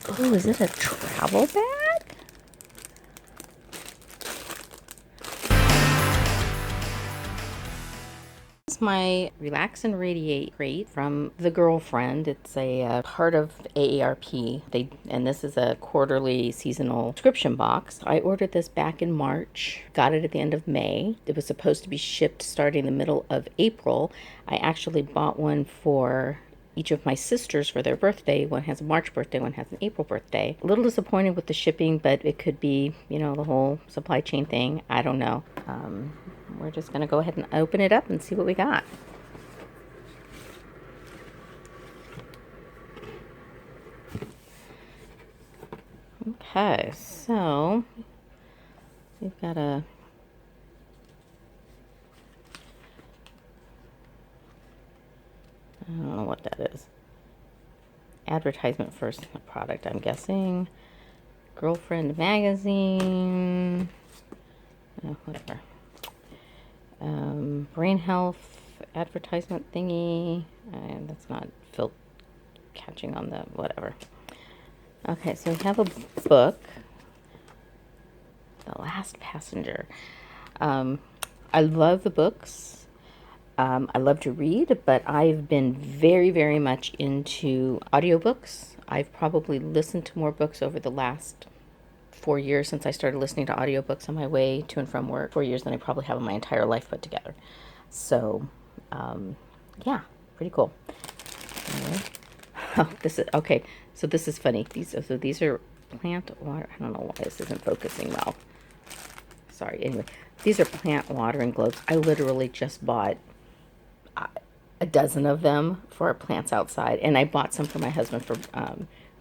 Oh, is it a travel bag? This is my Relax and Radiate crate from the Girlfriend. It's a part of AARP. And this is a quarterly seasonal subscription box. I ordered this back in March, got it at the end of May. It was supposed to be shipped starting the middle of April. I actually bought one for each of my sisters for their birthday. One has a March birthday, one has an April birthday. A little disappointed with the shipping, but it could be, you know, the whole supply chain thing. I don't know. We're just going to go ahead and open it up and see what we got. Okay, so we've got a I don't know what that is. Advertisement for a product, I'm guessing. Girlfriend magazine. Whatever. Brain health advertisement thingy. That's not catching on the whatever. Okay, so we have a book. The Last Passenger. I love the books. I love to read, but I've been very, very much into audiobooks. I've probably listened to more books over the last 4 years since I started listening to audiobooks on my way to and from work. 4 years than I probably have in my entire life put together. So, yeah, pretty cool. Anyway. Oh, this is okay. So this is funny. These are plant water. I don't know why this isn't focusing well. Sorry. Anyway, these are plant watering globes. I literally just bought a dozen of them for our plants outside, and I bought some for my husband for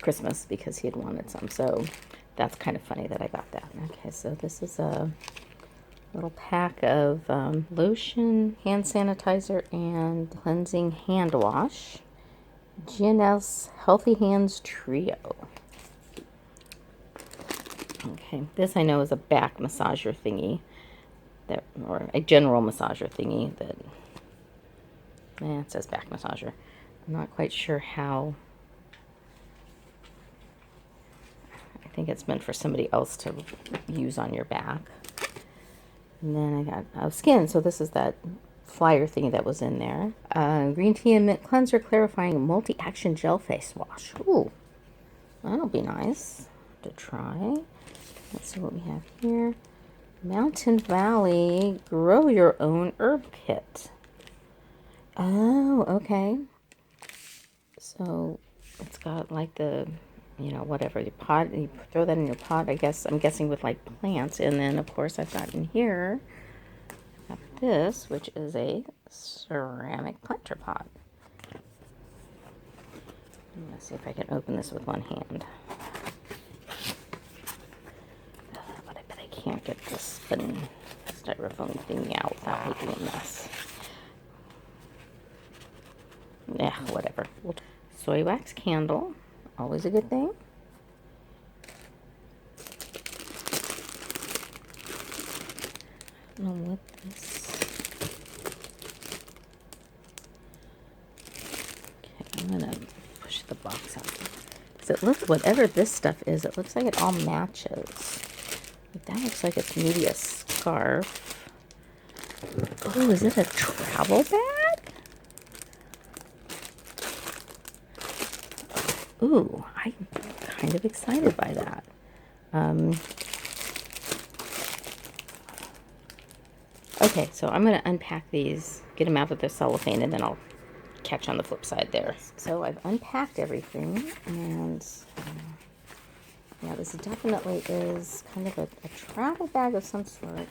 Christmas because he had wanted some. So that's kind of funny that I got that. Okay, so this is a little pack of lotion, hand sanitizer, and cleansing hand wash. GNS Healthy Hands Trio. Okay, this I know is a back massager thingy, or a general massager thingy that, it says back massager. I'm not quite sure how. I think it's meant for somebody else to use on your back. And then I got skin, so this is that flyer thingy that was in there. Green tea and mint cleanser clarifying multi-action gel face wash. Ooh, that'll be nice to try. Let's see what we have here. Mountain Valley Grow Your Own Herb Kit. Oh, okay. So it's got like the, you know, whatever, the pot, you throw that in your pot, I guess, I'm guessing with like plants. And then, of course, I've got in here, I've got this, which is a ceramic planter pot. Let's see if I can open this with one hand. But I bet I can't get this styrofoam thing out without making a mess. Yeah, whatever. Soy wax candle, always a good thing. I don't know what this. Okay, I'm gonna push the box out. Because it looks, whatever this stuff is, it looks like it all matches. Like that looks like it's maybe a scarf. Oh, is it a travel bag? Ooh, I'm kind of excited by that. Okay, so I'm going to unpack these, get them out of their cellophane, and then I'll catch on the flip side there. So I've unpacked everything, and yeah, this definitely is kind of a travel bag of some sort.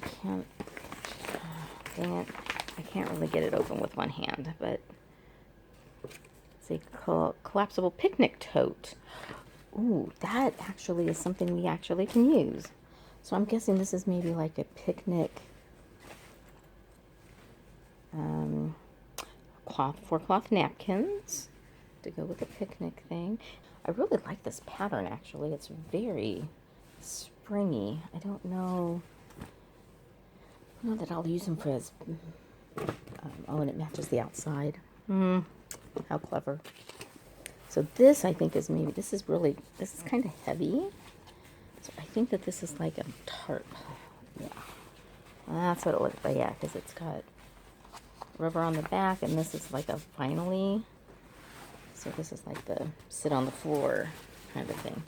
I can't, dang it, I can't really get it open with one hand, but it's a collapsible picnic tote. Ooh, that actually is something we actually can use. So I'm guessing this is maybe like a picnic cloth napkins to go with the picnic thing. I really like this pattern actually. It's very springy. I don't know that I'll use them for as oh, and it matches the outside. How clever. So this, I think, is maybe, this is kind of heavy. So I think that this is like a tarp. Yeah. That's what it looks like, yeah, because it's got rubber on the back, and this is like a vinyl-y. So this is like the sit on the floor kind of thing.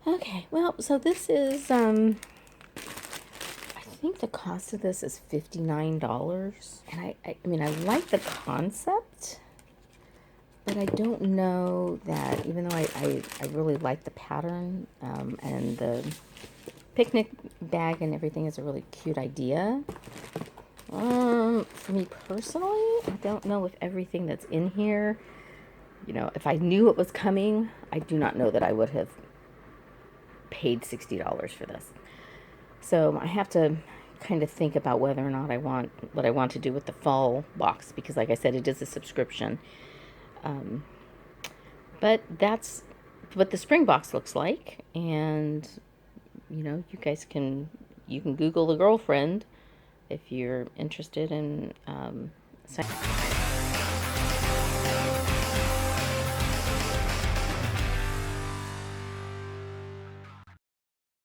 Okay, well, so this is, I think the cost of this is $59. And I mean, I like the concept, but I don't know that, even though I really like the pattern, and the picnic bag and everything is a really cute idea. For me personally, I don't know if everything that's in here, you know, if I knew it was coming, I do not know that I would have paid $60 for this. So I have to kind of think about whether or not what I want to do with the fall box, because like I said, it is a subscription. But that's what the spring box looks like. And, you know, you can Google the girlfriend if you're interested in,